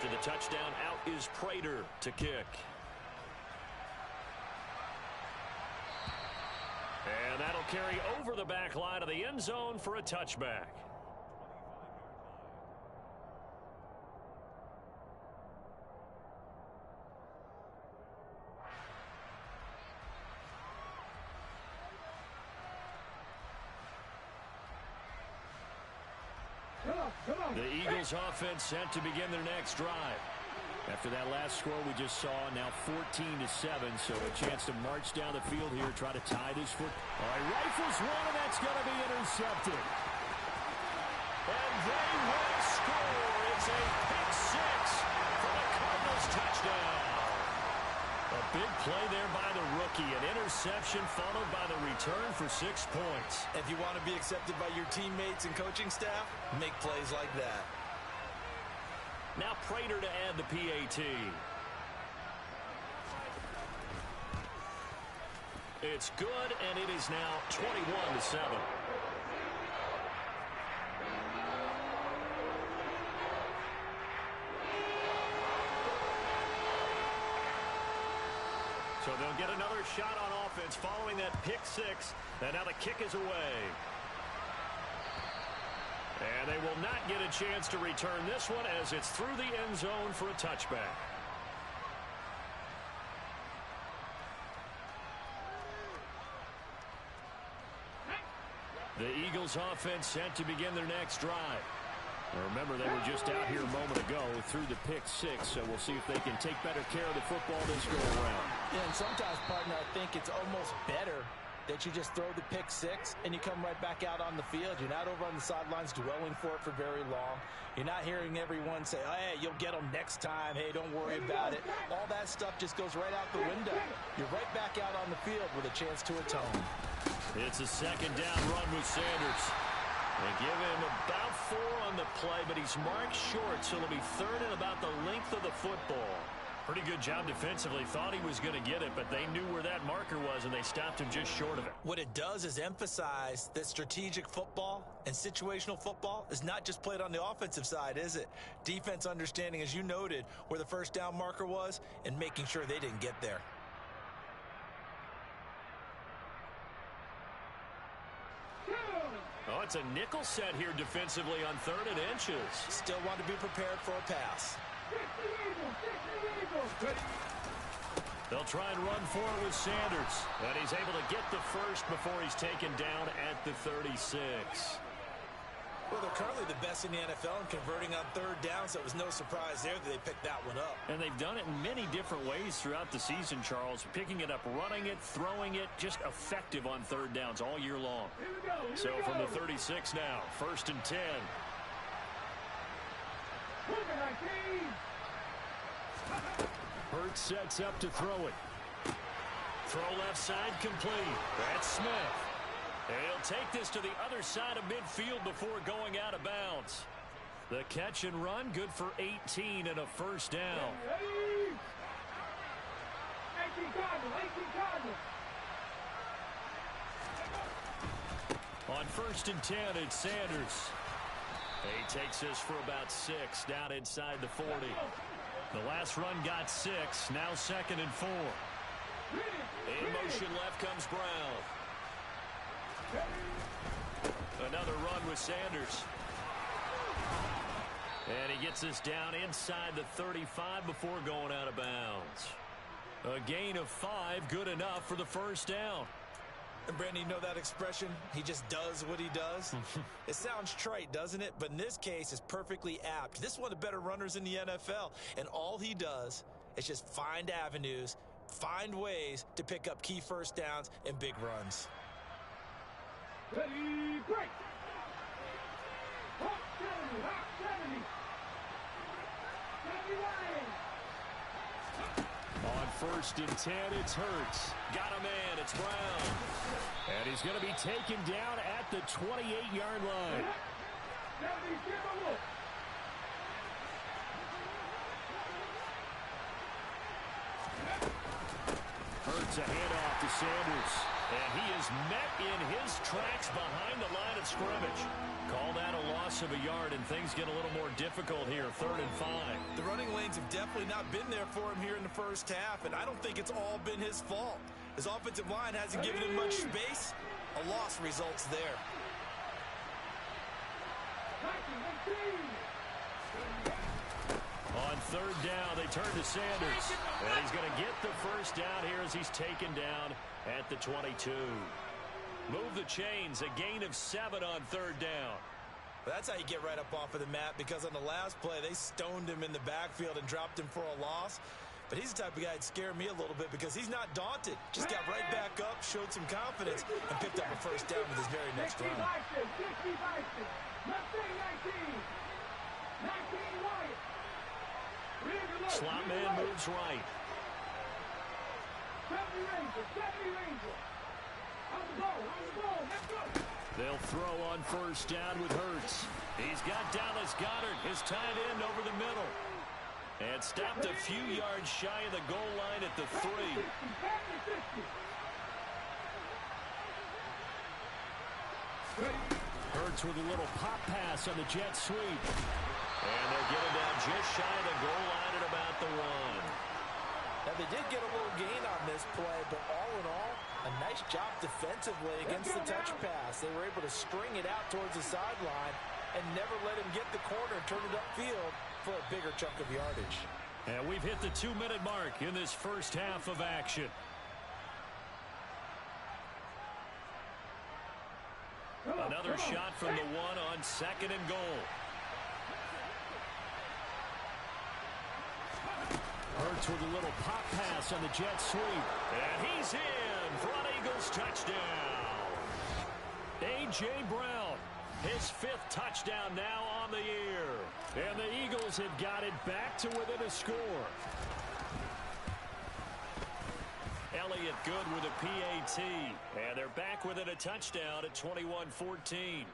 After the touchdown, out is Prater to kick. And that'll carry over the back line of the end zone for a touchback. The Eagles offense set to begin their next drive. After that last score we just saw, now 14-7, so a chance to march down the field here, try to tie this foot. All right, rifles one, and that's going to be intercepted. And they will score. It's a pick six for the Cardinals touchdown. A big play there by the rookie. An interception followed by the return for 6 points. If you want to be accepted by your teammates and coaching staff, make plays like that. Now Prater to add the PAT. It's good, and it is now 21-7. So they'll get another shot on offense following that pick six. And now the kick is away. And they will not get a chance to return this one as it's through the end zone for a touchback. The Eagles offense set to begin their next drive. Remember, they were just out here a moment ago through the pick six, so we'll see if they can take better care of the football this go around. Yeah, and sometimes, partner, I think it's almost better that you just throw the pick six and you come right back out on the field. You're not over on the sidelines dwelling for it for very long. You're not hearing everyone say, oh, hey, you'll get them next time. Hey, don't worry about it. All that stuff just goes right out the window. You're right back out on the field with a chance to atone. It's a second down run with Sanders. They give him about 4 on the play, but he's marked short, so it'll be third and about the length of the football. Pretty good job defensively. Thought he was going to get it, but they knew where that marker was, and they stopped him just short of it. What it does is emphasize that strategic football and situational football is not just played on the offensive side, is it? Defense understanding, as you noted, where the first down marker was and making sure they didn't get there. Oh, it's a nickel set here defensively on 3rd and inches. Still want to be prepared for a pass. They'll try and run forward with Sanders. And he's able to get the first before he's taken down at the 36. Well, they're currently the best in the NFL in converting on 3rd down, so it was no surprise there that they picked that one up. And they've done it in many different ways throughout the season, Charles. Picking it up, running it, throwing it, just effective on 3rd downs all year long. So from the 36 now, 1st and 10. Hurts sets up to throw it. Throw left side complete. That's Smith. He'll take this to the other side of midfield before going out of bounds. The catch and run, good for 18 and a first down. On 1st and 10, it's Sanders. He takes this for about 6 down inside the 40. The last run got 6, now 2nd and 4. In motion left comes Brown. Another run with Sanders. And he gets this down inside the 35 before going out of bounds. A gain of 5, good enough for the first down. And Brandon, you know that expression? He just does what he does. It sounds trite, doesn't it? But in this case, it's perfectly apt. This is one of the better runners in the NFL. And all he does is just find avenues, find ways to pick up key first downs and big runs. Ready, break! Hot 70, hot 70! 70 On 1st and 10, it's Hurts. Got a man, it's Brown. And he's going to be taken down at the 28-yard line. 70, give a look! Hurts a handoff to Sanders. And he is met in his tracks behind the line of scrimmage. Call that a loss of a yard, and things get a little more difficult here, 3rd and 5. The running lanes have definitely not been there for him here in the first half, and I don't think it's all been his fault. His offensive line hasn't given him much space. A loss results there. On 3rd down, they turn to Sanders. And he's going to get the first down here as he's taken down at the 22. Move the chains, a gain of 7 on 3rd down. That's how you get right up off of the mat, because on the last play, they stoned him in the backfield and dropped him for a loss. But he's the type of guy that scared me a little bit because he's not daunted. Just got right back up, showed some confidence, and picked up a first down with his very next run. Slot man moves right. They'll throw on first down with Hurts. He's got Dallas Goedert, his tight end, over the middle. And stopped a few yards shy of the goal line at the 3. Hurts with a little pop pass on the jet sweep. And they'll get it down just shy of the goal line at about the 1. Now, they did get a little gain on this play, but all in all, a nice job defensively against the touch pass. They were able to string it out towards the sideline and never let him get the corner and turn it upfield for a bigger chunk of yardage. And we've hit the 2-minute mark in this first half of action. Another shot from the 1 on 2nd and goal. Hurts with a little pop pass on the jet sweep. And he's in for an Eagles touchdown. A.J. Brown, his 5th touchdown now on the year. And the Eagles have got it back to within a score. Elliott good with a PAT. And they're back within a touchdown at 21-14.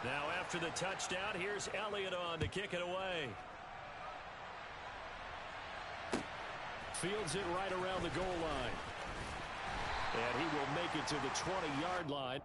Now after the touchdown, here's Elliott on to kick it away. Fields it right around the goal line. And he will make it to the 20-yard line.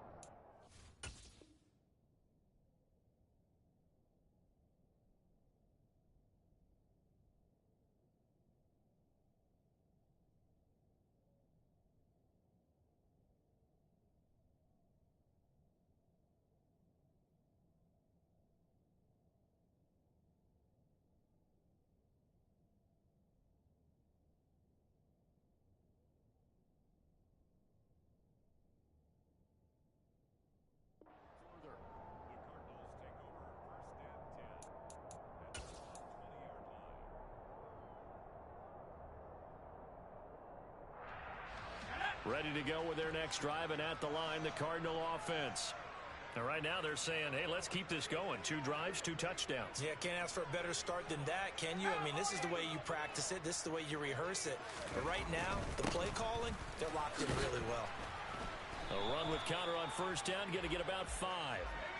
Ready to go with their next drive, and at the line, the Cardinal offense. And right now they're saying, hey, let's keep this going. 2 drives, 2 touchdowns. Yeah, can't ask for a better start than that, can you? I mean, this is the way you practice it. This is the way you rehearse it. But right now, the play calling, they're locked in really well. A run with counter on first down, going to get about 5.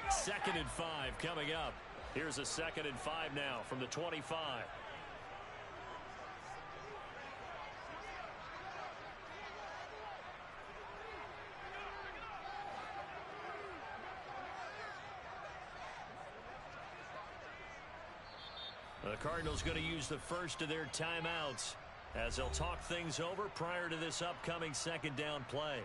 2nd and 5 coming up. Here's a 2nd and 5 now from the 25. The Cardinals going to use the first of their timeouts as they'll talk things over prior to this upcoming 2nd down play.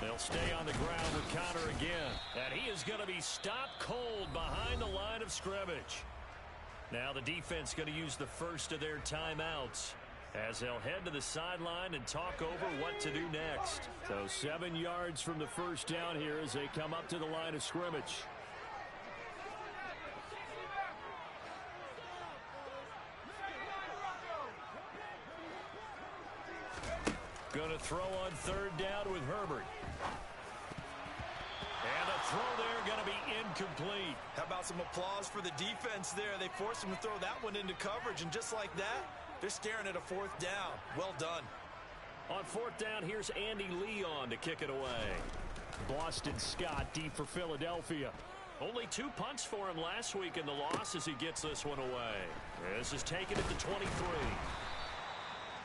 They'll stay on the ground with counter again. And he is going to be stopped cold behind the line of scrimmage. Now the defense going to use the first of their timeouts. as they'll head to the sideline and talk over what to do next. So 7 yards from the first down here as they come up to the line of scrimmage. Going to throw on third down with Herbert. And a throw there going to be incomplete. How about some applause for the defense there? They forced him to throw that one into coverage, and just like that, they're staring at a fourth down. Well done. On fourth down, here's Andy Leon to kick it away. Boston Scott deep for Philadelphia. Only 2 punts for him last week in the loss as he gets this one away. This is taken at the 23.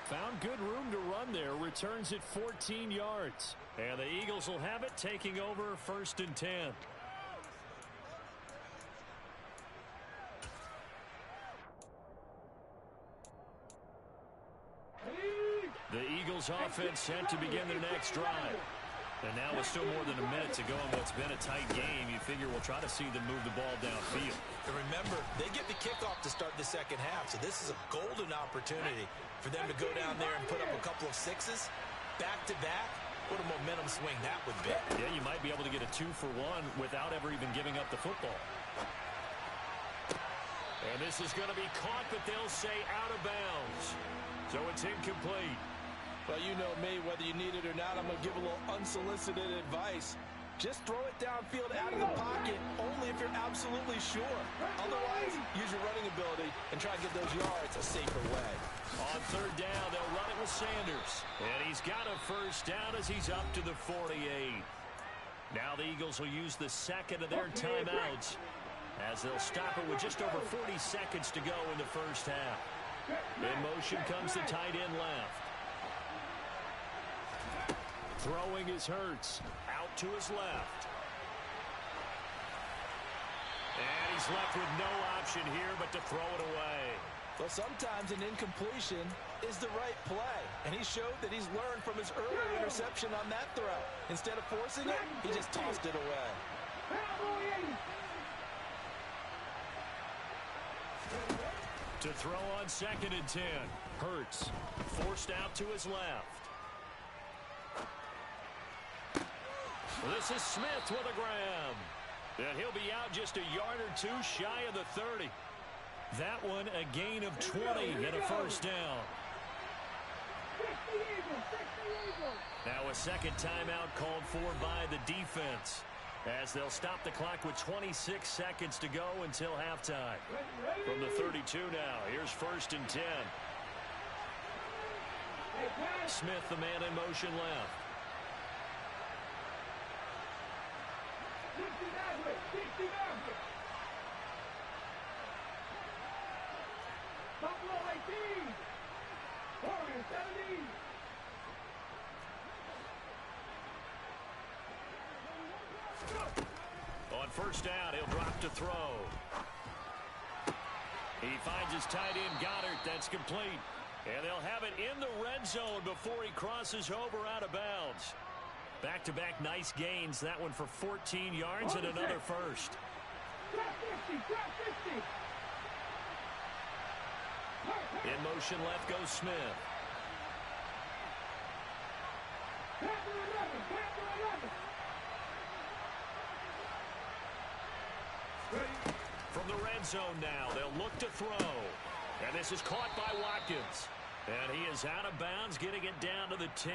Found good room to run there. Returns it 14 yards. And the Eagles will have it, taking over 1st and 10. The Eagles offense set to begin their next drive. And now with still more than a minute to go in what's been a tight game, you figure we'll try to see them move the ball downfield. And remember, they get the kickoff to start the second half, so this is a golden opportunity for them to go down there and put up a couple of sixes back-to-back. What a momentum swing that would be. Yeah, you might be able to get a 2-for-1 without ever even giving up the football. And this is going to be caught, but they'll say out of bounds. So it's incomplete. Well, you know me, whether you need it or not, I'm going to give a little unsolicited advice. Just throw it downfield out of the pocket, only if you're absolutely sure. Otherwise, use your running ability and try to get those yards a safer way. On third down, they'll run it with Sanders. And he's got a first down as he's up to the 48. Now the Eagles will use the second of their timeouts as they'll stop it with just over 40 seconds to go in the first half. In motion comes the tight end left. Throwing is Hurts. Out to his left. And he's left with no option here but to throw it away. Well, sometimes an incompletion is the right play. And he showed that he's learned from his earlier interception on that throw. Instead of forcing it, he just tossed it away. To throw on 2nd and 10. Hurts forced out to his left. This is Smith with a grab. And he'll be out just a yard or two shy of the 30. That one a gain of 20 and a first down. Now a second timeout called for by the defense as they'll stop the clock with 26 seconds to go until halftime. From the 32 now, here's 1st and 10. Smith, the man in motion left. On first down, he'll drop to throw. He finds his tight end, Goddard. That's complete. And they'll have it in the red zone before he crosses over out of bounds. Back-to-back nice gains. That one for 14 yards and another first. In motion left goes Smith. From the red zone now, they'll look to throw. And this is caught by Watkins. And he is out of bounds, getting it down to the 10.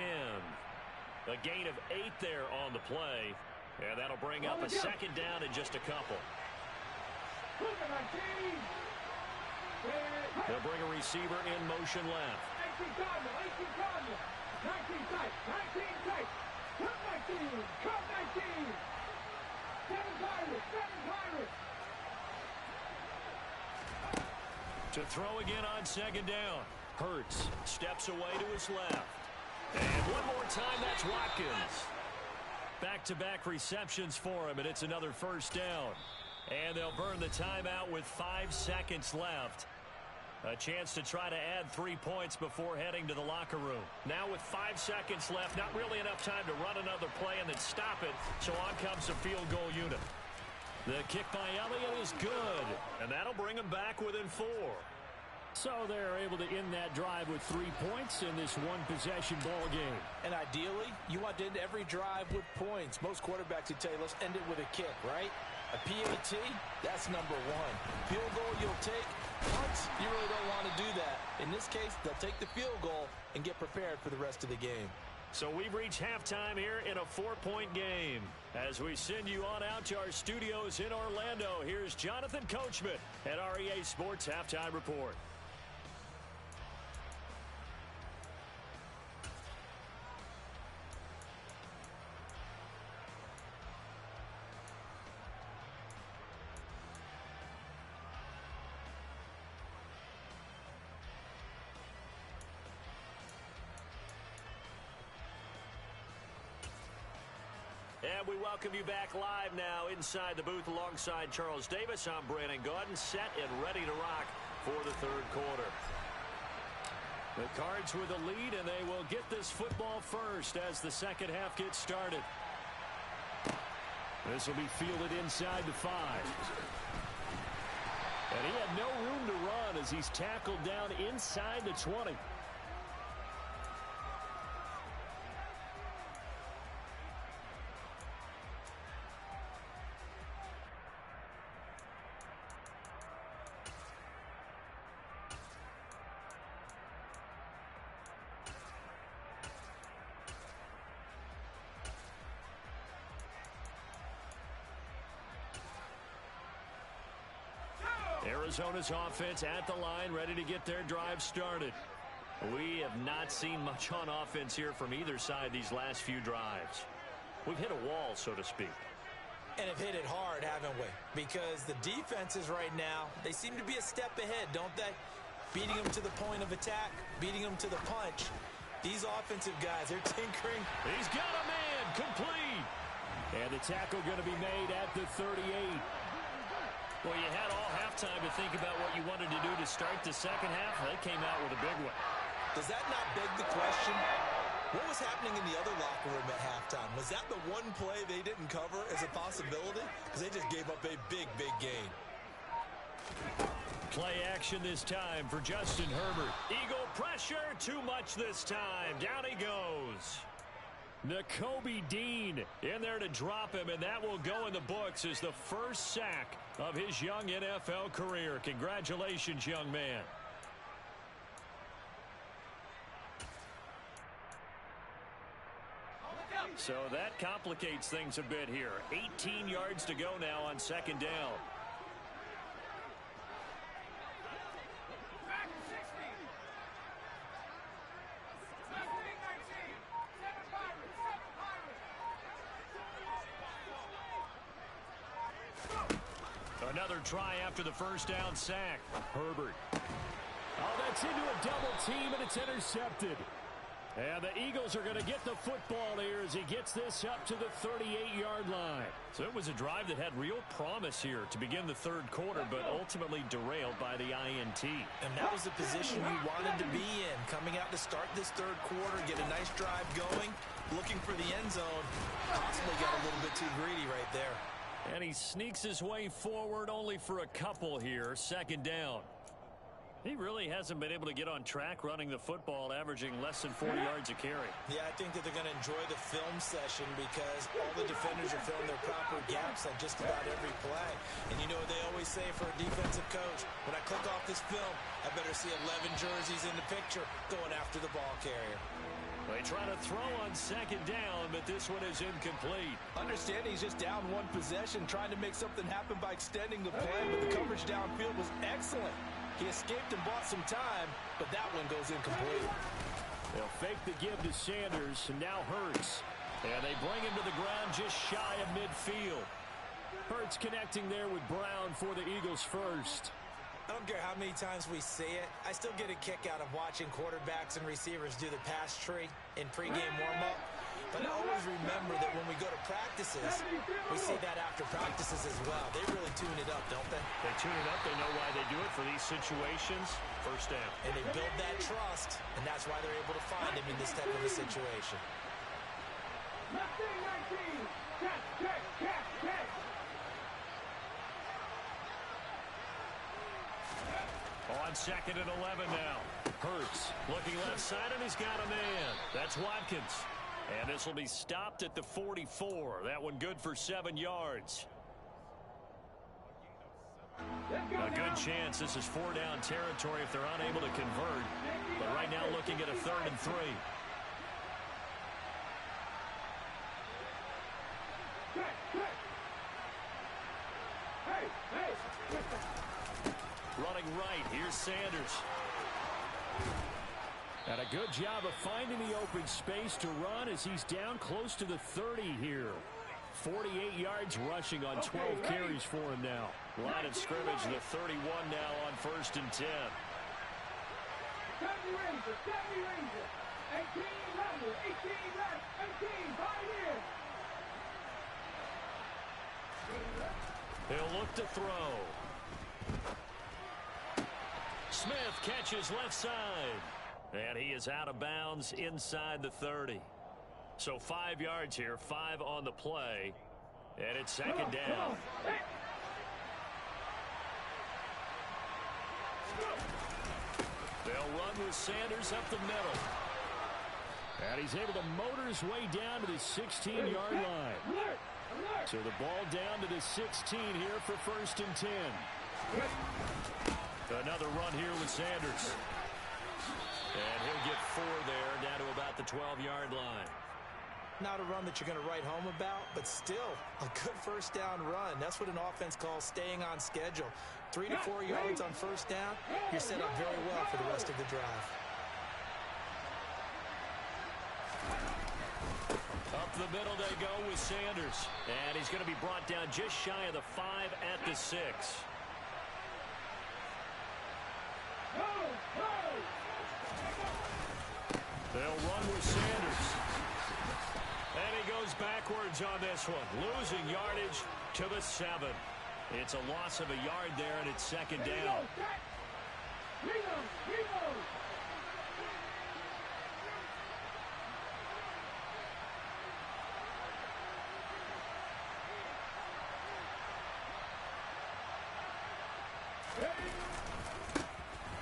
A gain of 8 there on the play. And that'll bring up a second down in just a couple. They'll bring a receiver in motion left. To throw again on second down. Hurts steps away to his left. And one more time, that's Watkins. Back-to-back receptions for him, and it's another first down. And they'll burn the timeout with 5 seconds left. A chance to try to add 3 points before heading to the locker room. Now with 5 seconds left, not really enough time to run another play and then stop it. So on comes the field goal unit. The kick by Elliott is good, and that'll bring him back within 4. So they're able to end that drive with 3 points in this one-possession ball game. And ideally, you want to end every drive with points. Most quarterbacks would tell you, let's end it with a kick, right? A PAT, that's number one. Field goal you'll take. Punts, you really don't want to do that. In this case, they'll take the field goal and get prepared for the rest of the game. So we've reached halftime here in a 4-point game. As we send you on out to our studios in Orlando, here's Jonathan Coachman at REA Sports Halftime Report. And we welcome you back live now inside the booth alongside Charles Davis. I'm Brandon Gaudin, set and ready to rock for the third quarter. The Cards with a lead, and they will get this football first as the second half gets started. This will be fielded inside the 5. And he had no room to run as he's tackled down inside the 20. Arizona's offense at the line, ready to get their drive started. We have not seen much on offense here from either side these last few drives. We've hit a wall, so to speak. And have hit it hard, haven't we? Because the defenses right now, they seem to be a step ahead, don't they? Beating them to the point of attack, beating them to the punch. These offensive guys, they're tinkering. He's got a man, complete. And the tackle going to be made at the 38. Well, you had all halftime to think about what you wanted to do to start the second half. They came out with a big one. Does that not beg the question? What was happening in the other locker room at halftime? Was that the one play they didn't cover as a possibility? Because they just gave up a big, big gain. Play action this time for Justin Herbert. Eagle pressure, too much this time. Down he goes. Nakobe Dean in there to drop him, and that will go in the books as the first sack of his young NFL career. Congratulations, young man. So that complicates things a bit here. 18 yards to go now on second down. Another try after the first down sack. Herbert. Oh, that's into a double team, and it's intercepted. And the Eagles are going to get the football here as he gets this up to the 38-yard line. So it was a drive that had real promise here to begin the third quarter, but ultimately derailed by the INT. And that was the position you wanted to be in. Coming out to start this third quarter, get a nice drive going, looking for the end zone. Possibly got a little bit too greedy right there. And he sneaks his way forward only for a couple here. Second down. He really hasn't been able to get on track running the football, averaging less than 40 yards a carry. Yeah, I think that they're going to enjoy the film session because all the defenders are filling their proper gaps on just about every play. And you know what they always say for a defensive coach? When I click off this film, I better see 11 jerseys in the picture going after the ball carrier. They try to throw on second down, but this one is incomplete. Understand he's just down one possession, trying to make something happen by extending the play, but the coverage downfield was excellent. He escaped and bought some time, but that one goes incomplete. They'll fake the give to Sanders, and now Hurts. And they bring him to the ground just shy of midfield. Hurts connecting there with Brown for the Eagles first. I don't care how many times we see it. I still get a kick out of watching quarterbacks and receivers do the pass tree in pregame warm-up. But I always remember that when we go to practices, we see that after practices as well. They really tune it up, don't they? They tune it up. They know why they do it for these situations. First down. And they build that trust, and that's why they're able to find him in this type of a situation. On on 2nd and 11 now. Hurts looking left side, and he's got a man. That's Watkins. And this will be stopped at the 44. That one good for 7 yards. A good chance this is 4-down territory if they're unable to convert. But right now looking at a 3rd and 3. Running right, here's Sanders. And a good job of finding the open space to run as he's down close to the 30 here. 48 yards rushing on 12 carries for him now. Line of scrimmage, the 31 now on 1st and 10. 70 Ranger, 18 left, 18, 5 in. He'll look to throw. Smith catches left side. And he is out of bounds inside the 30. So 5 yards here, 5 on the play. And it's 2nd down. They'll run with Sanders up the middle. And he's able to motor his way down to the 16-yard line. So the ball down to the 16 here for 1st and 10. Another run here with Sanders. And he'll get 4 there, down to about the 12-yard line. Not a run that you're going to write home about, but still a good 1st down run. That's what an offense calls staying on schedule. 3 to 4 yards on 1st down, you're set up very well for the rest of the drive. Up the middle they go with Sanders. And he's going to be brought down just shy of the 5 at the 6. They'll run with Sanders. And he goes backwards on this one, losing yardage to the 7. It's a loss of a yard there, and it's 2nd down.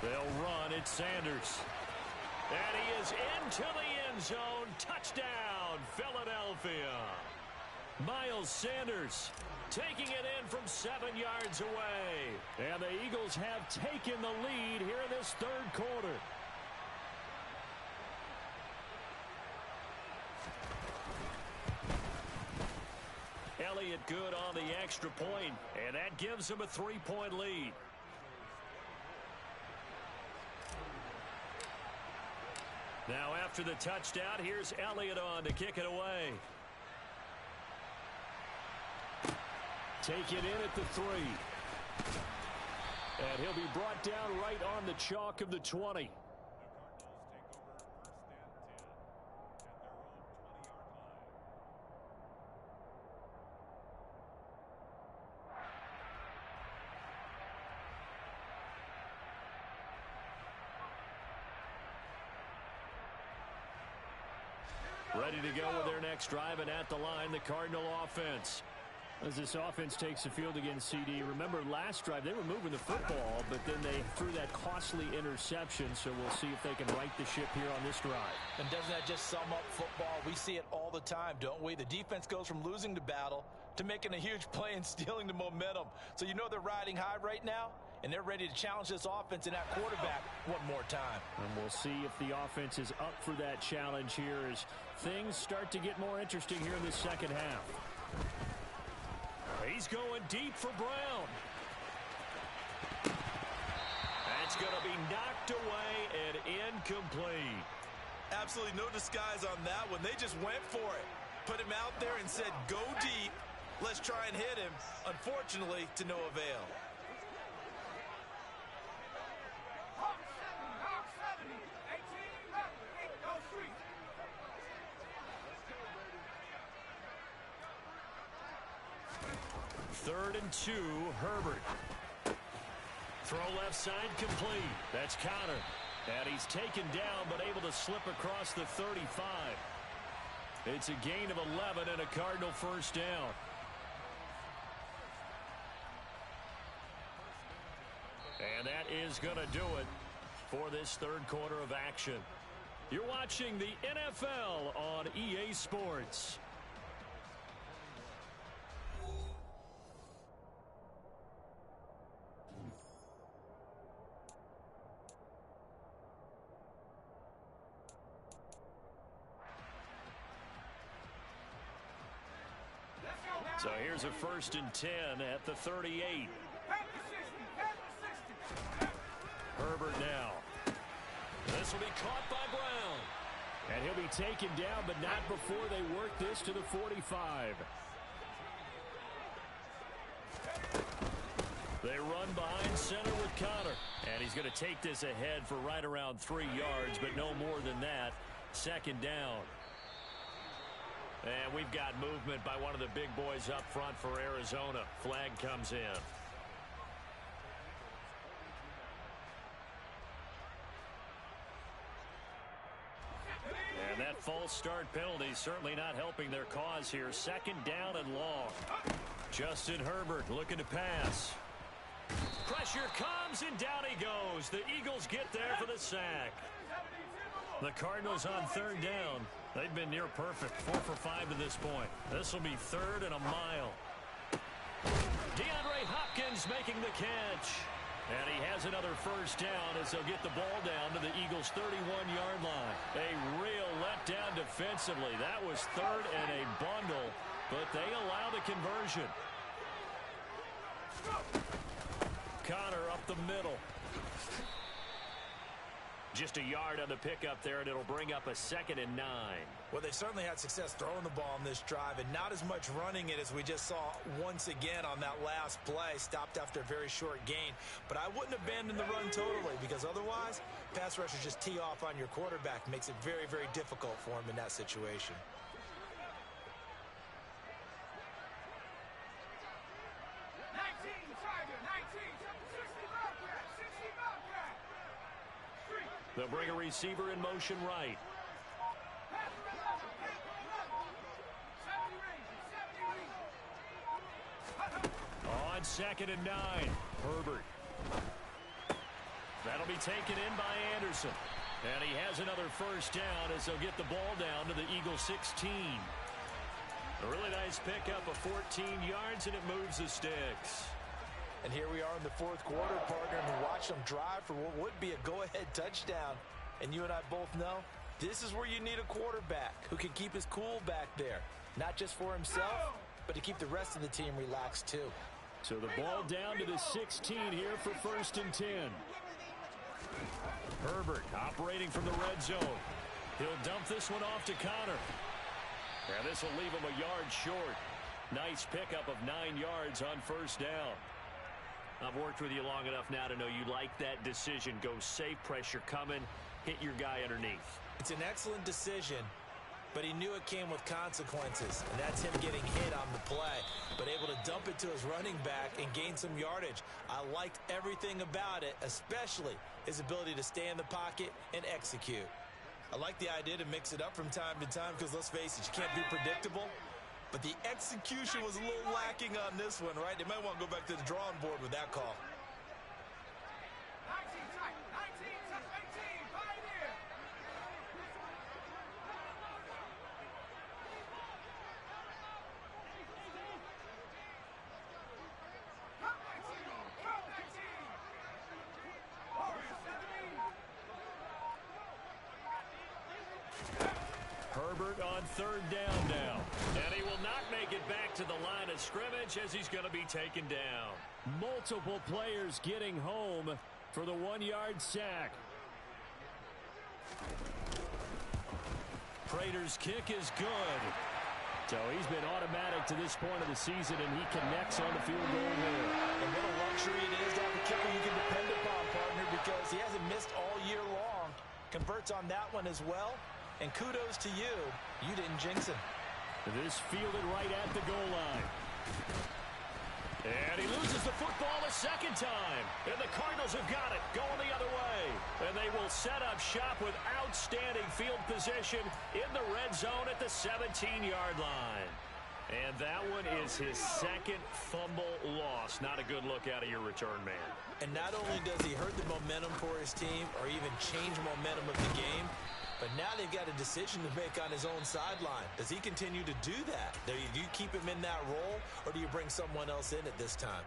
They'll run. It's Sanders. And he is into the end zone. Touchdown, Philadelphia. Miles Sanders taking it in from 7 yards away. And the Eagles have taken the lead here in this 3rd quarter. Elliott good on the extra point, and that gives him a 3-point lead. Now after the touchdown, here's Elliott on to kick it away. Take it in at the 3. And he'll be brought down right on the chalk of the 20. Ready to go with their next drive, and at the line, the Cardinal offense. As this offense takes the field against CD, remember last drive they were moving the football, but then they threw that costly interception, so we'll see if they can right the ship here on this drive. And doesn't that just sum up football? We see it all the time, don't we? The defense goes from losing the battle to making a huge play and stealing the momentum. So you know they're riding high right now, and they're ready to challenge this offense and that quarterback one more time. And we'll see if the offense is up for that challenge here as things start to get more interesting here in the 2nd half. He's going deep for Brown. That's going to be knocked away and incomplete. Absolutely no disguise on that one. They just went for it. Put him out there and said, go deep. Let's try and hit him. Unfortunately, to no avail. Third and 2, Herbert. Throw left side complete. That's Connor. And he's taken down but able to slip across the 35. It's a gain of 11 and a Cardinal 1st down. And And that is going to do it for this third quarter of action. You're watching the NFL on EA Sports. So here's a 1st and 10 at the 38. Herbert now. This will be caught by Brown. And he'll be taken down, but not before they work this to the 45. They run behind center with Connor. And he's going to take this ahead for right around 3 yards, but no more than that. 2nd down. And we've got movement by one of the big boys up front for Arizona. Flag comes in. And that false start penalty certainly not helping their cause here. 2nd down and long. Justin Herbert looking to pass. Pressure comes and down he goes. The Eagles get there for the sack. The Cardinals on 3rd down. They've been near perfect. 4 for 5 to this point. This will be 3rd and a mile. DeAndre Hopkins making the catch. And he has another 1st down as they'll get the ball down to the Eagles' 31-yard line. A real letdown defensively. That was 3rd and a bundle, but they allow the conversion. Connor up the middle. Just a yard on the pickup there, and it'll bring up a 2nd and 9. Well, they certainly had success throwing the ball in this drive, and not as much running it as we just saw once again on that last play. Stopped after a very short gain. But I wouldn't abandon the run totally, because otherwise, pass rushers just tee off on your quarterback. Makes it very, very difficult for him in that situation. They'll bring a receiver in motion right. On 2nd and 9, Herbert. That'll be taken in by Anderson. And he has another 1st down as they'll get the ball down to the Eagles' 16. A really nice pickup of 14 yards, and it moves the sticks. And here we are in the 4th quarter, partner, and we watch them drive for what would be a go-ahead touchdown. And you and I both know this is where you need a quarterback who can keep his cool back there. Not just for himself, but to keep the rest of the team relaxed too. So the ball down to the 16 here for 1st and 10. Herbert operating from the red zone. He'll dump this one off to Connor. And this will leave him a yard short. Nice pickup of 9 yards on 1st down. I've worked with you long enough now to know you like that decision. Go safe, pressure coming, hit your guy underneath. It's an excellent decision, but he knew it came with consequences, and that's him getting hit on the play, but able to dump it to his running back and gain some yardage. I liked everything about it, especially his ability to stay in the pocket and execute. I like the idea to mix it up from time to time because, let's face it, you can't be predictable. But the execution was a little lacking on this one, right? They might want to go back to the drawing board with that call. 19 tight, 18, Pioneer. Come 19, Herbert on 3rd down now. And he will not make it back to the line of scrimmage as he's going to be taken down. Multiple players getting home for the 1-yard sack. Prater's kick is good. So he's been automatic to this point of the season, and he connects on the field goal here. And what a luxury it is to have a kicker you can depend upon, partner, because he hasn't missed all year long. Converts on that one as well. And kudos to you. You didn't jinx him. This fielded right at the goal line. And he loses the football a 2nd time. And the Cardinals have got it, going the other way. And they will set up shop with outstanding field position in the red zone at the 17-yard line. And that one is his second fumble loss. Not a good look out of your return man. And not only does he hurt the momentum for his team or even change momentum of the game, but now they've got a decision to make on his own sideline. Does he continue to do that? Do you keep him in that role, or do you bring someone else in at this time?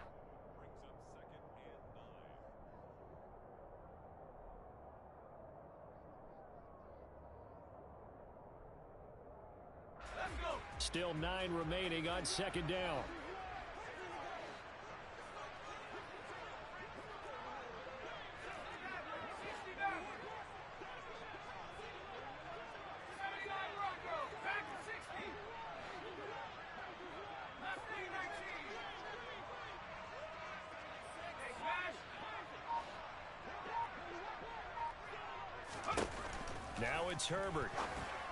Still 9 remaining on second down. Now it's Herbert.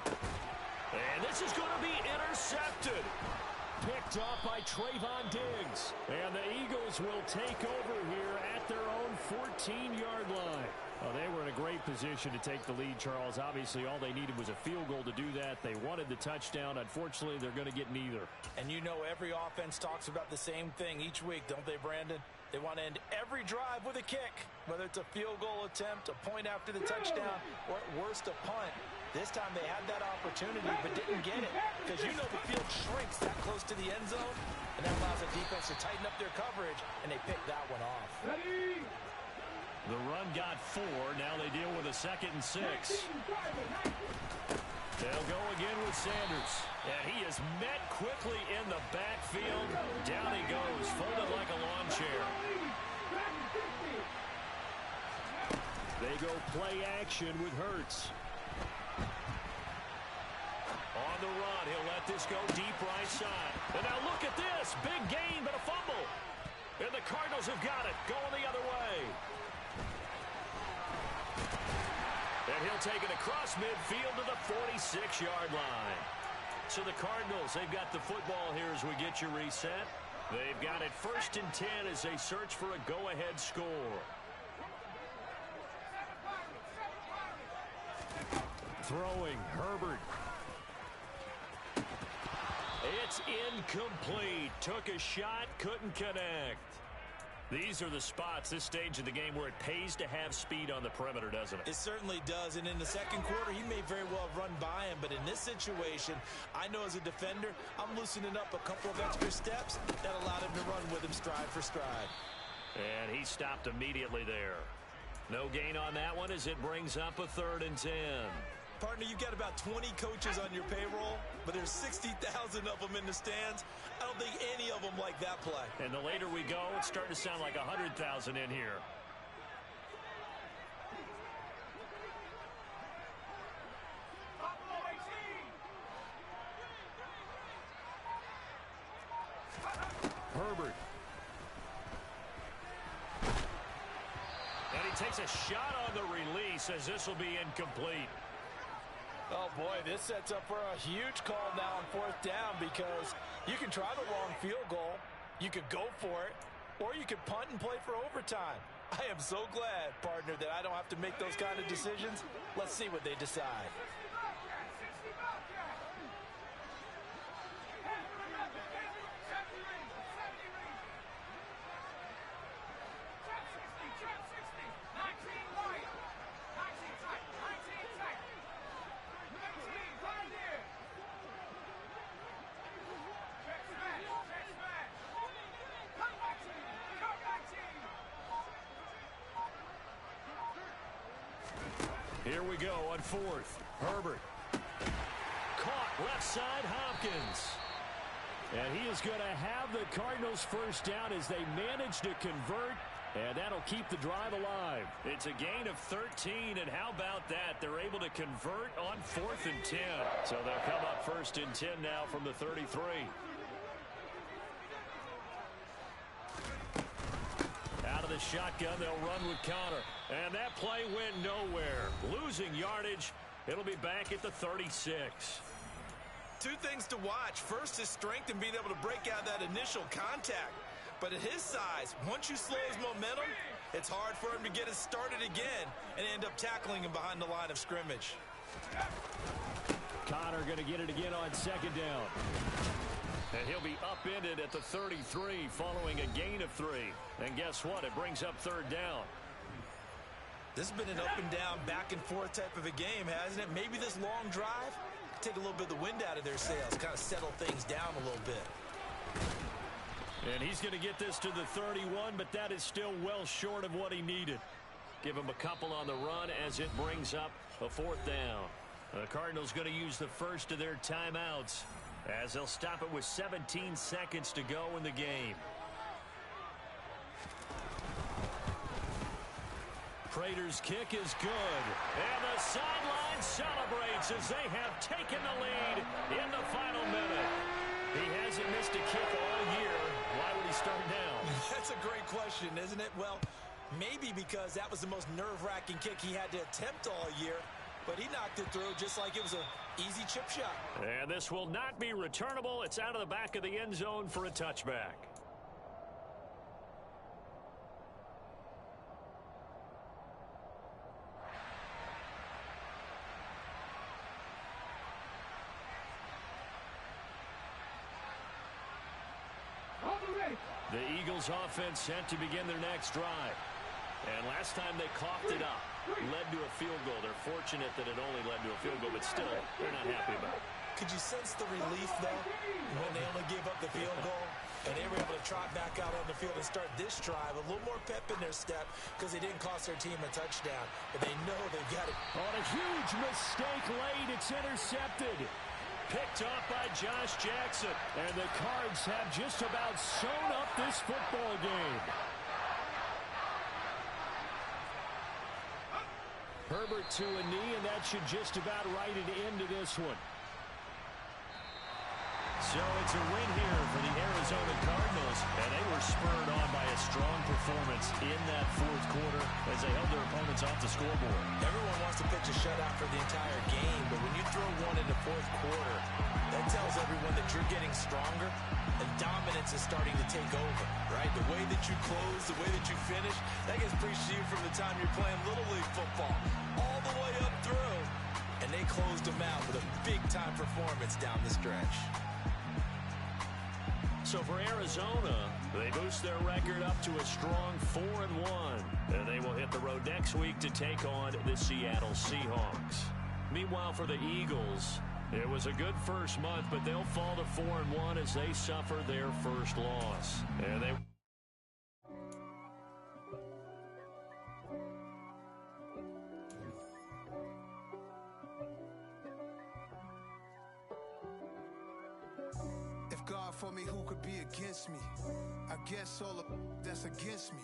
And this is going to be intercepted. Picked off by Trayvon Diggs. And the Eagles will take over here at their own 14-yard line. Oh, they were in a great position to take the lead, Charles. Obviously, all they needed was a field goal to do that. They wanted the touchdown. Unfortunately, they're going to get neither. And you know every offense talks about the same thing each week, don't they, Brandon? They want to end every drive with a kick, whether it's a field goal attempt, a point after the touchdown, or at worst, a punt. This time they had that opportunity but didn't get it because you know the field shrinks that close to the end zone, and that allows the defense to tighten up their coverage, and they picked that one off. Ready? The run got 4. Now they deal with a 2nd and 6. They'll go again with Sanders. And he is met quickly in the backfield. Down he goes, folded like a lawn chair. They go play action with Hurts. On the run, he'll let this go deep right side. And now look at this. Big gain, but a fumble. And the Cardinals have got it. Going the other way. And he'll take it across midfield to the 46-yard line. So the Cardinals, they've got the football here as we get you reset. They've got it 1st and 10 as they search for a go-ahead score. Throwing, Herbert. It's incomplete. Took a shot, couldn't connect. These are the spots, this stage of the game, where it pays to have speed on the perimeter, doesn't it? It certainly does, and in the second quarter, he may very well have run by him, but in this situation, I know as a defender, I'm loosening up a couple of extra steps that allowed him to run with him stride for stride. And he stopped immediately there. No gain on that one as it brings up a 3rd and 10. Partner, you've got about 20 coaches on your payroll, but there's 60,000 of them in the stands. I don't think any of them like that play. And the later we go, it's starting to sound like 100,000 in here. Herbert. And he takes a shot on the release as this will be incomplete. Oh, boy, this sets up for a huge call now on 4th down because you can try the long field goal, you could go for it, or you could punt and play for overtime. I am so glad, partner, that I don't have to make those kind of decisions. Let's see what they decide. Here we go on 4th. Herbert. Caught left side, Hopkins. And he is going to have the Cardinals 1st down as they manage to convert. And that'll keep the drive alive. It's a gain of 13, and how about that? They're able to convert on 4th and 10. So they'll come up 1st and 10 now from the 33. Out of the shotgun, they'll run with Connor. And that play went nowhere. Losing yardage. It'll be back at the 36. 2 things to watch. First, his strength and being able to break out that initial contact. But at his size, once you slow his momentum, it's hard for him to get it started again and end up tackling him behind the line of scrimmage. Connor going to get it again on 2nd down. And he'll be upended at the 33 following a gain of 3. And guess what? It brings up third down. This has been an up and down, back and forth type of a game, hasn't it? Maybe this long drive take a little bit of the wind out of their sails, kind of settle things down a little bit. And he's going to get this to the 31, but that is still well short of what he needed. Give him a couple on the run as it brings up a fourth down. The Cardinals going to use the first of their timeouts as they'll stop it with 17 seconds to go in the game. Prater's kick is good. And the sideline celebrates as they have taken the lead in the final minute. He hasn't missed a kick all year. Why would he start now? That's a great question, isn't it? Well, maybe because that was the most nerve-wracking kick he had to attempt all year. But he knocked it through just like it was an easy chip shot. And this will not be returnable. It's out of the back of the end zone for a touchback. The Eagles offense sent to begin their next drive. And last time they coughed it up, led to a field goal. They're fortunate that it only led to a field goal, but still, they're not happy about it. Could you sense the relief, though, when they only gave up the field goal? And they were able to trot back out on the field and start this drive. A little more pep in their step because they didn't cost their team a touchdown. But they know they've got it. On a huge mistake late, it's intercepted. Picked off by Josh Jackson. And the Cards have just about sewn up this football game. Herbert to a knee, and that should just about write it into this one. So it's a win here for the Arizona Cardinals, and they were spurred on by a strong performance in that fourth quarter as they held their opponents off the scoreboard. Everyone wants to pitch a shutout for the entire game, but when you throw one in the fourth quarter, that tells everyone that you're getting stronger and dominance is starting to take over, right? The way that you close, the way that you finish, that gets preached to you from the time you're playing Little League football all the way up through, and they closed them out with a big-time performance down the stretch. So for Arizona, they boost their record up to a strong 4-1. And they will hit the road next week to take on the Seattle Seahawks. Meanwhile, for the Eagles, it was a good first month, but they'll fall to 4-1 as they suffer their first loss. And they... God for me, who could be against me? I guess all of that's against me.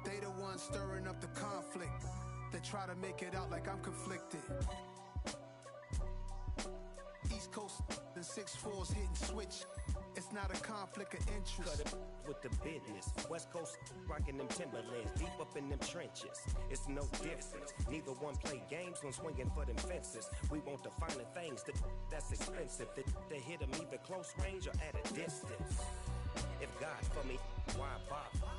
They the ones stirring up the conflict. They try to make it out like I'm conflicted. East Coast and 6'4's hitting switch. It's not a conflict of interest. Cut it with the business. West Coast rocking them Timberlands, deep up in them trenches. It's no difference. Neither one play games when swinging for them fences. We want the finer things that's expensive. They hit them either close range or at a distance. If God for me, why bother?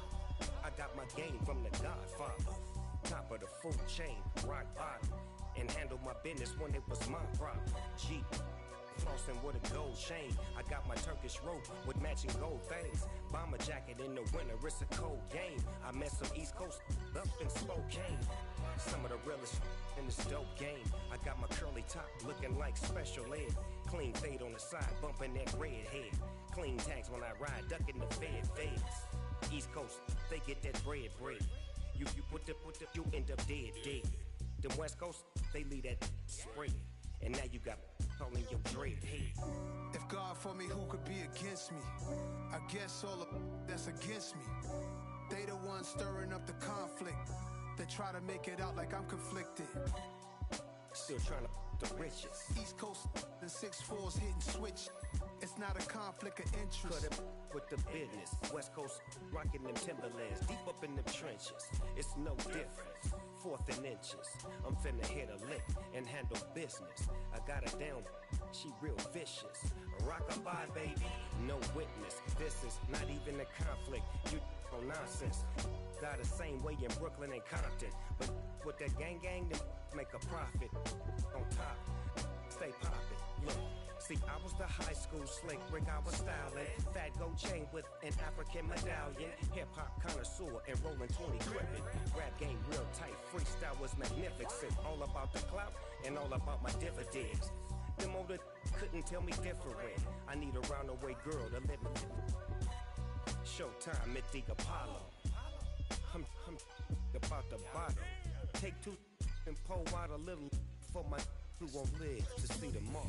I got my game from the Godfather. Top of the food chain, rock bottom. And handle my business when it was my problem. Jeep. Flossing with a gold chain. I got my Turkish rope with matching gold things. Bomber jacket in the winter, it's a cold game. I met some East Coast up in Spokane. Some of the realest in this dope game. I got my curly top looking like special ed. Clean fade on the side, bumping that red head. Clean tags when I ride, ducking the feds. East Coast, they get that bread. You put the, you end up dead. Them West Coast, they leave that spread. And now you got calling your dread head. If God for me, who could be against me? I guess all of that's against me. They the ones stirring up the conflict. They try to make it out like I'm conflicted. Still trying to the riches. East Coast and 6'4's hitting switch. It's not a conflict of interest. Cut it with the business. West Coast rocking them Timberlands, deep up in them trenches. It's no difference. Fourth and inches. I'm finna hit a lick and handle business. I got her down, she real vicious. Rock-a-bye, baby, no witness. This is not even a conflict. You on nonsense. Got the same way in Brooklyn and Compton. But with that gang, then make a profit. On top, stay poppin'. Look, See, I was the high school slick Rick, I was styling. Fat gold chain with an African medallion. Hip-hop connoisseur and rolling 20 gripping. Rap game real tight, freestyle was magnificent. All about the clout and all about my dividends. Them older couldn't tell me different. I need a roundaway girl to let me. Showtime at the Apollo. I'm about the bottle. Take two and pour out a little for my who won't live to see tomorrow.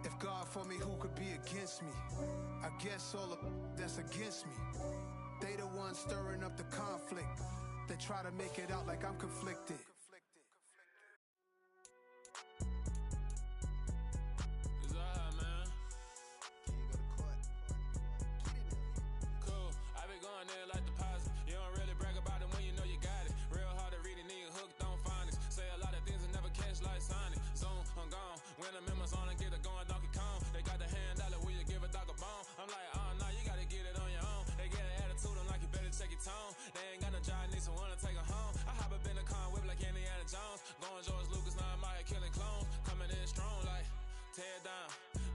If God for me, who could be against me? I guess all of that's against me. They the ones stirring up the conflict. They try to make it out like I'm conflicted. It's alright, man. Cool. I be going there like deposit. You don't really brag about it when you know you got it. Real hard to read a nigga hooked on phonics. Say a lot of things and never catch like Sonic. Zone, I'm gone. When I'm in my zone and get it going Donkey Kong. They got the hand dollar, will you give a dog a bone? I'm like, oh no, you gotta get it on your own. They get an attitude, I'm like, you better check your tone. They ain't got no job, need someone to take her home. I hop up in the car, whip like Indiana Jones. Going George Lucas, now I'm out here killing clones. Coming in strong like, tear down,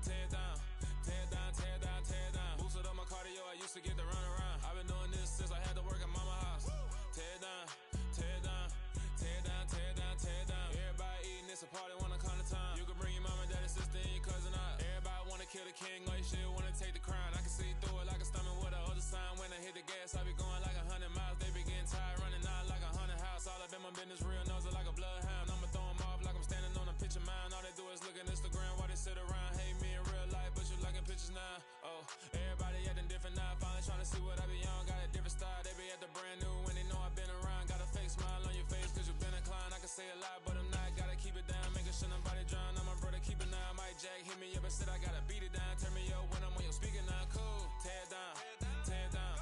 tear down, tear down, tear down, tear down. Boosted up my cardio, I used to get to run around. I've been doing this since I had to work at mama house. Tear down, tear down, tear down, tear down, tear down. Everybody eating, it's a party, wanna come to time. You can bring your mama, daddy, sister, and your cousin out. Everybody wanna kill the king, or you shit wanna take the crown. I can see through it like a stomach with a other sign. When I hit the gas, I be going like 100 miles. They be getting tired, running out like 100 house. All up in my business, real nose like a bloodhound. I'ma throw them off like I'm standing on a picture mound. All they do is look at Instagram while they sit around. Hate me in real life, but you liking pictures now. Oh, everybody acting different now. Finally trying to see what I be on. Got a different style, they be at the brand new when they know I've been around. Got a fake smile on your face cause you been inclined. I can say a lot, but I'm not. Gotta keep it down, making sure nobody drown. I'm my brother, keep it now. Mike Jack hit me up and said I gotta beat it down. Turn me up when I'm on your speaker now. Cool, tear down, tear down,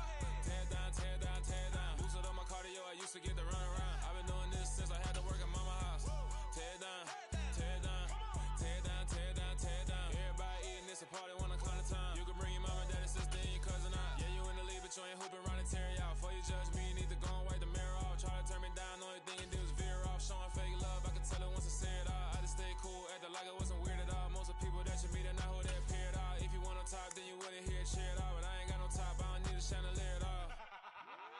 tear down, tear down, tear down. Boosted up my cardio, I used to get to run around. I've been doing this since I had to work at mama house. Tear down, tear down, tear down, tear down, tear down. Everybody eating, it's a party, wanna come to time. You can bring your mama, daddy, sister, and your cousin out. Yeah, you in the lead, but you ain't hooping around and tearing out. Before you judge me, you need to go and wipe the mirror off. Try to turn me down, the only thing you do is veer off. Showing fake love, I can tell it once I say it all. I just stay cool, acting like it wasn't weird at all. Most of the people that you meet are not who they appear at all. If you want on top, then you wouldn't hear it cheer at all. But I ain't got no top, I don't need a chandelier at all.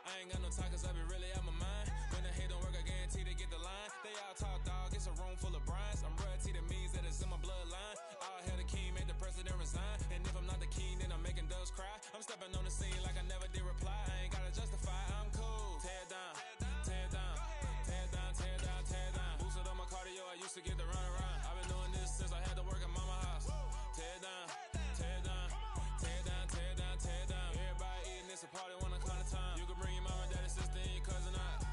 I ain't got no talk cause I be really out my mind. When the hate don't work, I guarantee they get the line. They all talk dog, it's a room full of brinds. I'm royalty, that means that it's in my bloodline. All hell the king, made the president resign. And if I'm not the king, then I'm making doves cry. I'm stepping on the scene like I never did reply. I ain't gotta justify, I'm cool. Tear down, tear down, tear down, tear down, tear down. Boosted up my cardio, I used to get to run around. I've been doing this since I had to work at mama house. Tear down, tear down, tear down, tear down, tear down. Everybody eating, it's a party, wanna come to time. You can bring your mama, daddy, sister, and your cousin out.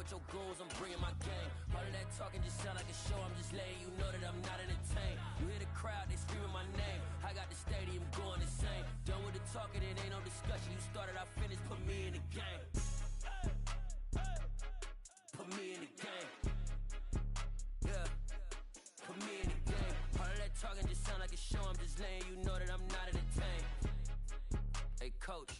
Your goals, I'm bringing my game. All of that talking just sound like a show. I'm just letting you know that I'm not entertained. You hear the crowd, they screaming my name. I got the stadium going insane. Done with the talking, it ain't no discussion. You started, I finished, put me in the game. Put me in the game. Yeah, put me in the game. All of that talking just sound like a show. I'm just letting you know that I'm not entertained. Hey coach,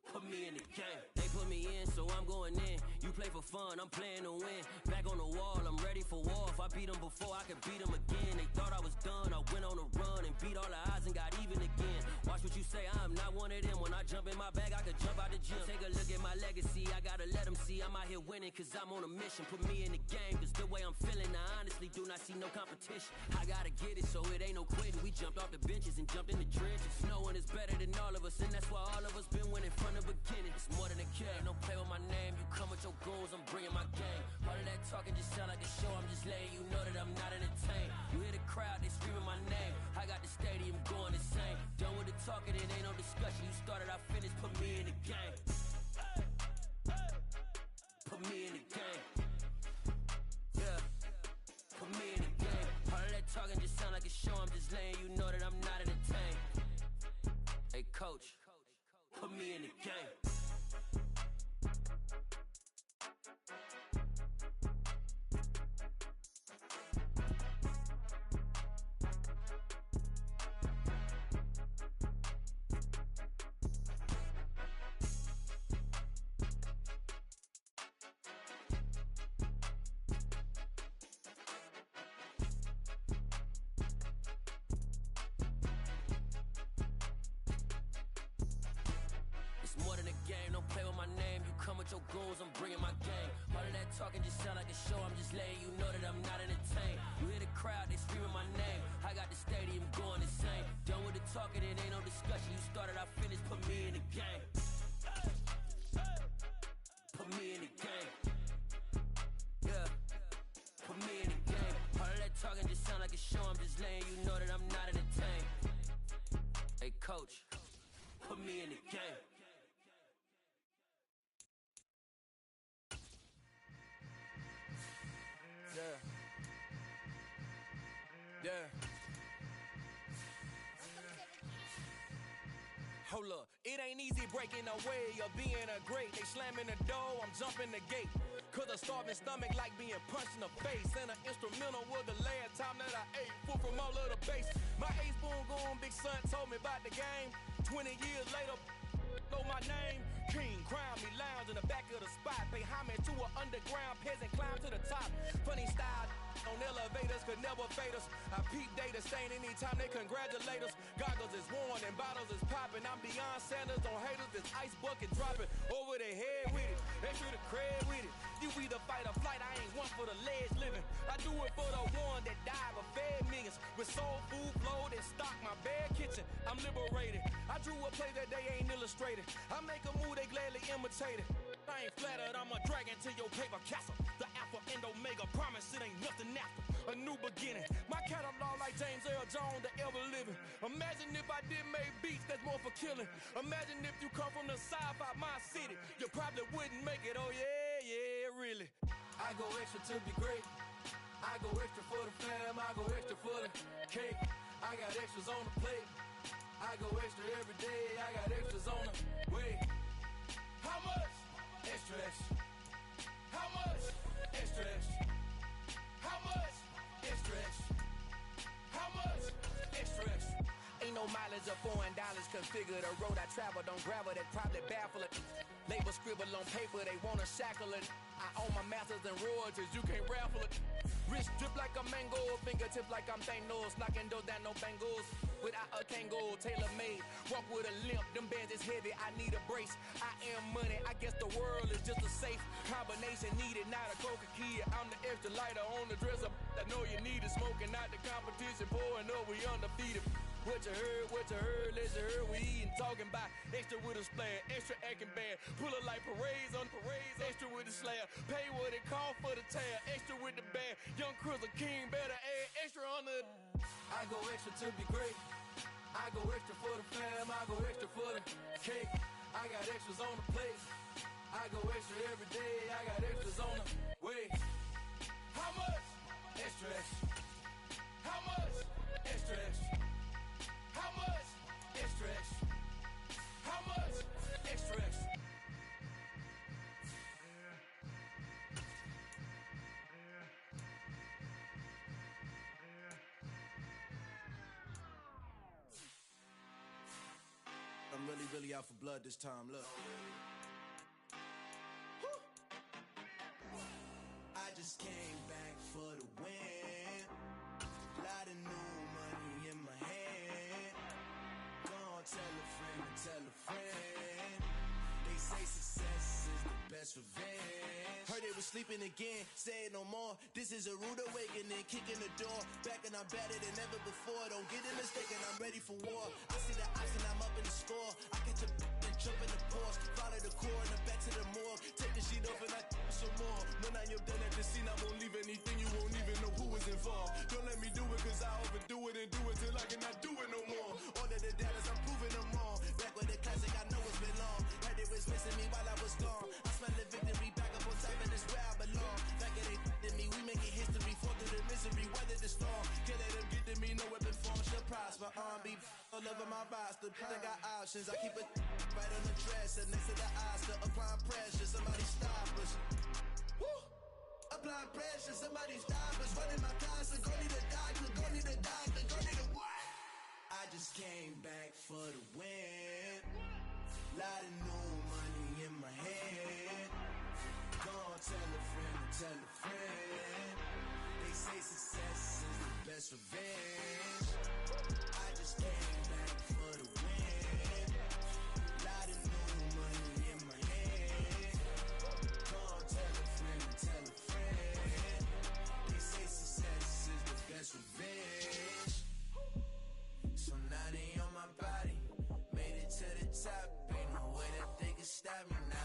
put me in the game. They put me in, so I'm going in. You play play for fun, I'm playing to win. Back on the wall, I'm ready for war. If I beat them before, I can beat them again. They thought I was done, I went on a run and beat all the odds and got even again. Watch what you say, I'm not one of them. When I jump in my bag, I could jump out the gym. Take a look at my legacy, I gotta let them see I'm out here winning, cause I'm on a mission. Put me in the game, cause the way I'm feeling, I honestly do not see no competition. I gotta get it, so it ain't no quitting. We jumped off the benches and jumped in the trenches. No one is better than all of us, and that's why all of us been winning from the beginning. It's more than a game, don't play with my name. You come with your goons, I'm bringing my game. All of that talking just sound like a show, I'm just letting you know that I'm not entertained. You hear the crowd, they screaming my name. I got the stadium going insane. Done with the talking, it ain't no discussion. You started, I finished, put me in the game. Put me in the game. Yeah, put me in the game. All of that talking just sound like a show, I'm just letting you know that I'm not entertained. Hey coach, put me in the game. Your goals, I'm bringing my game. All of that talking just sound like a show, I'm just letting you know that I'm not entertained. You hear the crowd, they screaming my name. I got the stadium going insane. Done with the talking, it ain't no discussion. You started, I finished, put me in the game. Put me in the game. Yeah, put me in the game. All of that talking just sound like a show, I'm just letting you know that I'm not entertained. Hey coach, put me in the game. Yeah. Hold up, it ain't easy breaking away or being a great. They slamming the door, I'm jumping the gate. Cause a starving stomach like being punched in the face. And an instrumental was the last time that I ate. Food from all of the base. My ace boom goon, big son told me about the game. 20 years later, know my name. King, crown me, lounge in the back of the spot. Pay homage to an underground peasant, climb to the top. Funny style on elevators could never fade us. I peep data stain anytime they congratulate us. Goggles is worn and bottles is popping. I'm beyond Sanders on haters, this ice bucket dropping over their head with it. They should have cred with it. You either fight or flight, I ain't one for the ledge living. I do it for the one that died but fed millions. With soul food flowed and stocked my bare kitchen. I'm liberated. I drew a play that they ain't illustrated. I make a move, they gladly imitate it. I ain't flattered, I'm a dragon to your paper castle. The Alpha and Omega, promise it ain't nothing after. A new beginning. My catalog like James Earl Jones, the ever living. Imagine if I did make beats that's more for killing. Imagine if you come from the south out my city. You probably wouldn't make it, oh yeah, really. I go extra to be great. I go extra for the fam, I go extra for the cake. I got extras on the plate. I go extra every day, I got extras on the way. How much? Extra, extra. How much? Extra, extra. How much? Extra, extra. How much? Extra, extra. Ain't no mileage or $4 configure the road I travel. Don't gravel, that probably baffle it. Label scribble on paper, they wanna shackle it. I own my masters and royalties, you can't raffle it. Wrist drip like a mango, fingertips like I'm Thanos. Knocking doors down, no bangles. Without a Kango, tailor made. Walk with a limp, them bands is heavy, I need a brace. I am money, I guess the world is just a safe combination needed. Not a coca kid, I'm the extra lighter on the dresser. I know you need it, smoking out the competition, pouring up, we undefeated. What you heard, let you heard, we eatin', talking about extra with a splash, extra acting bad. Pull it like parades on parades, extra with the slab. Pay what it cost for the tab, extra with the bag. Young Cruiser King, better add extra on the. I go extra to be great. I go extra for the fam, I go extra for the cake. I got extras on the plate. I go extra every day, I got extras on the way. How much? Extra, extra. How much? Extra, extra. How much? Extra, extra. How much? Extra, extra. I'm really out for blood this time, look. best revenge. Heard they was sleeping again, say it no more. This is a rude awakening, kicking the door. Back and I'm better than ever before. Don't get it mistaken, I'm ready for war. I see the option, I'm up in the score. I catch a and jump in the Porsche. Follow the core and the back to the morgue. Take the sheet off and I some more. When I am done at the scene, I won't leave anything. You won't even know who was involved. Don't let me do it cause I overdo it and do it till I cannot do it no more. All of the dallas, I'm proving them wrong. Back with the classic, I know it's been long. Heard it was missing me while I was gone. I smell the victory back up on top and it's where I belong. Back it ain't to me, we making history. Fall through the misery, weather the storm. Can't let them get to me, no weapon form shall prosper. Be all over my roster. I got options, I keep it right on the dresser. Next to the Oscar, applying pressure. Somebody stop us. Woo! Applying pressure, somebody stop us. Running my closet, go need a doctor, go need a doctor, go need a what? I just came back for the win. Lot of new money in my head. Go on, tell a friend, tell a friend. They say success is the best revenge. I just came back for the win. Lot of new money in my head. Go on, tell a friend, tell a friend. They say success is the best revenge. So now they on my body. Made it to the top. Ain't no way that they can stop me now.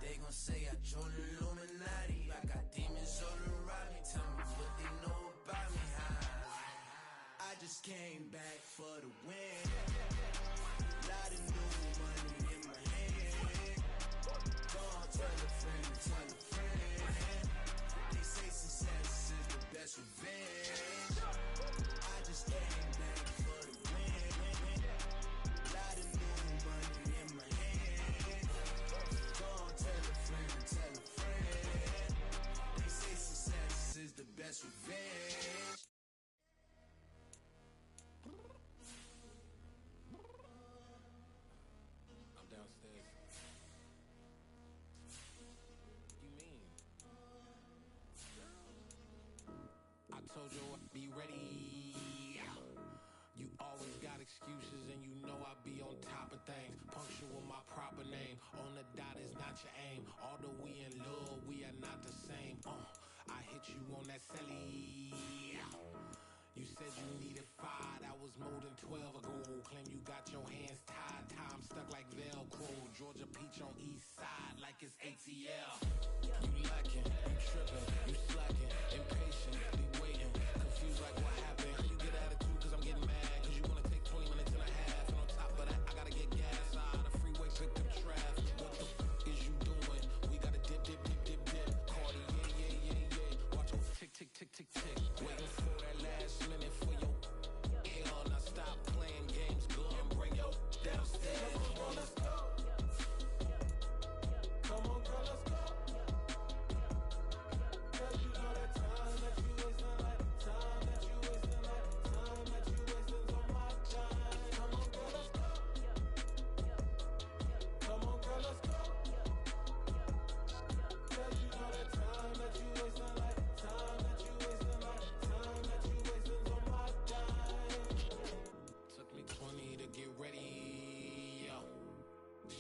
They gon' say I joined the Illuminati. I got demons all around me. Tell me what they know about me, huh? I just came back for the win. Lot of new money in my hand. Go on, tell a friend, tell a friend. They say success is the best revenge. I just came back for the win. Lot of new money in my hand. Go on, tell a friend, tell a friend. They say success is the best revenge. I'm downstairs. What you mean? I told you I'd be ready. You always got excuses and you know I be on top of things. Punctual my proper name. On the dot is not your aim. Although we in love, we are not the same. I hit you on that celly. You said you needed 5, that was more than 12 ago. Claim you got your hands tied, time stuck like Velcro. Georgia Peach on east side like it's ATL. You lacking, you tripping, you slacking, impatient, be waiting, confused like what happened. You get attitude cause I'm getting mad, cause you wanna take 20 minutes and a half. And on top of that, I gotta get gas out of the freeway, pick up traffic. What the f is you doing? We gotta dip, dip, dip, dip, dip. Cardi, yeah. Watch those tick, tick, tick, tick, tick. Waiting for that last minute for your hell. Now stop playing games, go and bring your downstairs. Come on, let's go. Come on, girl, let's go. Cause you know that time that you wasting, like time that you wasting, like time that you wasting's on my time. Come on, girl, let's go. Come on, girl, let's go. Cause you know that time that you wasting, like time that you wasting, like time that you wasting's on my dime. Took me 20 to get ready.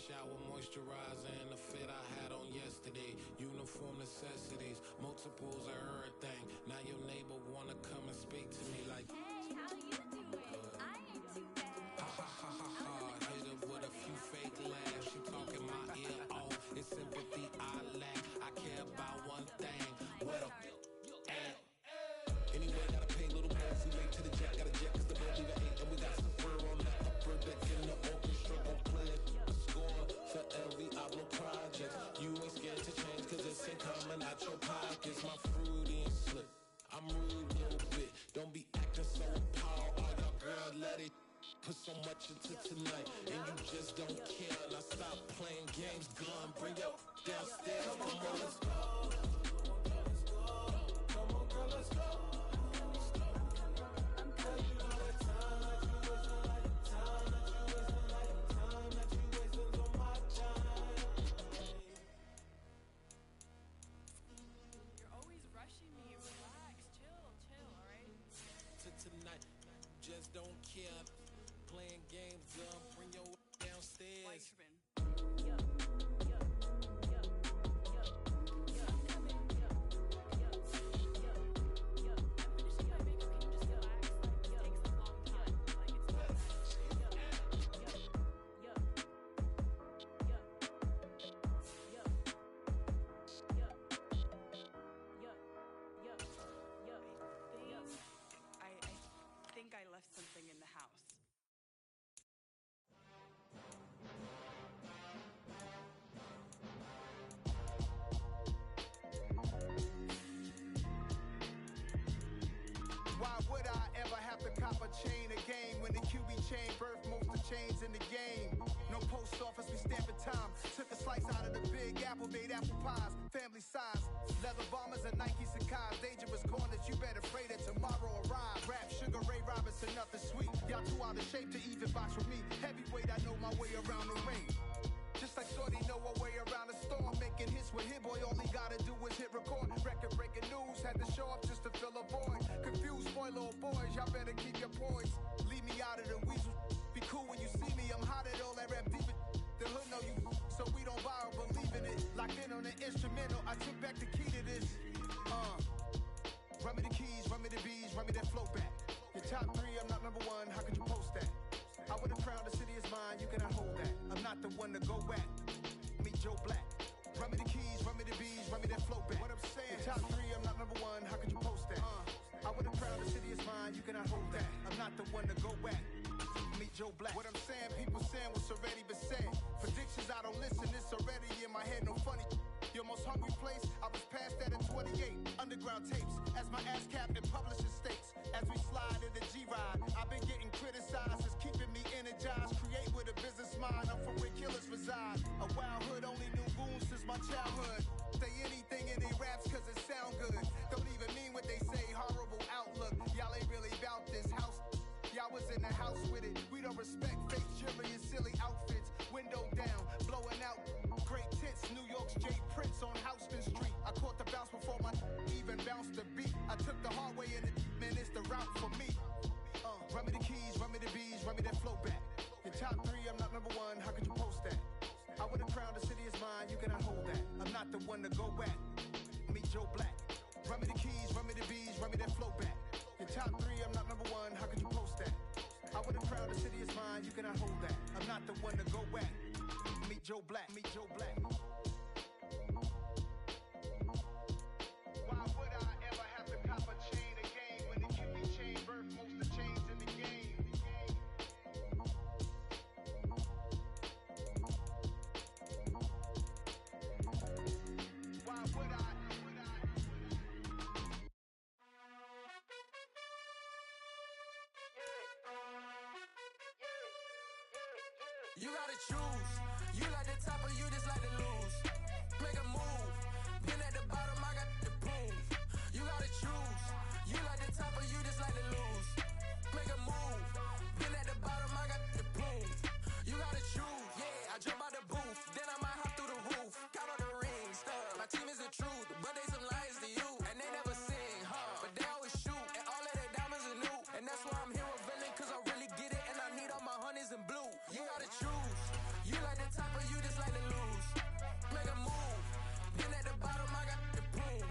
Shower moisturizer and the fit I had on yesterday. Uniform necessities, multiples of everything. Now your neighbor wanna come and speak to me like, hey, how you doing? I ain't too bad. ha ha ha ha ha. Hit her with a few fake laughs. She talking my ear off. It's sympathy I lack. I care about one thing. What up? Anyway, gotta pay a little more. We late to the jet, got a jet cause the boat leave at 8. And we got some fur on the upper deck in the orchestra. Gon' play it. Score for every Ablo project. You ain't scared to change cause it's ain't coming out your pockets. My fruity and slick. I'm rude a little bit. Don't be acting so appalled. All y'all girl, let it put so much into tonight. And you just don't care. Now stop playing games, gun. Bring your downstairs. Come on, girl, let's go. Come on, girl, let's go. Cause you know that time that you wasting, like time that you wasting, like time that you wasting's on my time. You're always rushing me. Relax, chill, alright? To tonight, just don't care. Playing games, gun. Bring your downstairs. Why you tripping? chains in the game. No post office, we stamping time. Took a slice out of the big apple, made apple pies. Family size, leather bombers and Nike Sacai's. Dangerous corners, you better pray that tomorrow arrive. Rap, Sugar Ray Robinson, nothing sweet. Y'all too out of shape to even box with me. Heavyweight, I know my way around the ring. Just like Shorty know her way around the storm. Making hits with Hit Boy, all he gotta do is hit record. Record breaking news, had to show up just to fill a void. Confused boy, little boys, y'all better keep your poise. Leave me out of the weasel. Be cool when you see me, I'm hot at all that rap deep. The hood know you, so we don't borrow, believe in it. Locked in on the instrumental, I took back the key to this. Run me the keys, run me the bees, run me that flow back. Your top 3, I'm not number 1, how could you post that? I would've crowned the city is mine, you cannot hold that. I'm not the one to go back. Meet Joe Black. Run me the keys, run me the bees, run me that flow back. What I'm saying, your top 3, I'm not number 1, how could you post that? I would've crowned the city is mine, you cannot hold that. I'm not the one to go back. Meet Joe Black. What I'm saying, people saying what's already been said. Predictions, I don't listen, it's already in my head, no funny. Your most hungry place, I was past that at 28. Underground tapes, as my ass captain publishing states. As we slide in the G-Ride, I've been getting criticized, it's keeping me energized. Create with a business mind, I'm from where killers reside. A wild hood, only knew goons since my childhood. Say anything in they raps cause it sound good. Don't even mean what they say, horrible outlook. Y'all ain't really about this house. Y'all was in the house with it. We don't respect fake jewelry and silly outfits. Window down, blowing out great tits. New York's J. Prince on Houston Street. I caught the bounce before my even bounced the beat. I took the hard way in it, man, it's the route for me. Run me the keys, run me the bees, run me that flow back. Your top 3, I'm not number 1, how could you post that? I would've crowned the city is mine, you cannot hold that. I'm not the one to go back. Meet Joe Black. Run me the keys, run me the bees, run me that flow back. Your top 3, I'm not number 1, how could you post that? I would've crowned the city is mine, you cannot hold that. I'm not the one to go back. Meet Joe Black, meet Joe Black. Why would I ever have to cop a chain again when the QB chain birthed most of the chains in the game? Why would I? You gotta choose. You like the top or you just like to lose. Make a move. Been at the bottom, I got the proof. You gotta choose. You like the top or you just like to lose. Make a move. Been at the bottom, I got the proof. You gotta choose. Yeah, I jump out the booth. Then I might hop through the roof. Count on the rings. My team is the truth, but they some liars to you. And they never sing, but they always shoot. And all of their diamonds are new. And that's why I'm here villain, cause I really get it. And I need all my honeys in blue. You gotta choose. You like the top or you just like to lose. Make a move. Been at the bottom, I got the proof.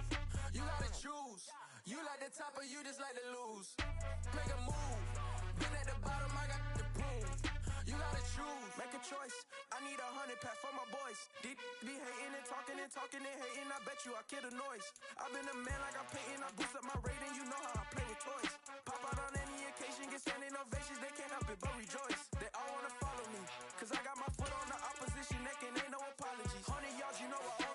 You gotta choose. You like the top or you just like to lose. Make a move. Been at the bottom, I got the proof. You gotta choose. Make a choice. I need 100 pack for my boys. Deep be hating and talking and talking and hating. I bet you I kill the noise. I've been a man like I'm Peyton. I boost up my rating. You know how I play with toys. Pop out on any occasion, get standing ovations. They can't help it but rejoice. They all wanna follow me, cause I got my foot on the opposition neck and ain't no apologies. 100 yards, you know I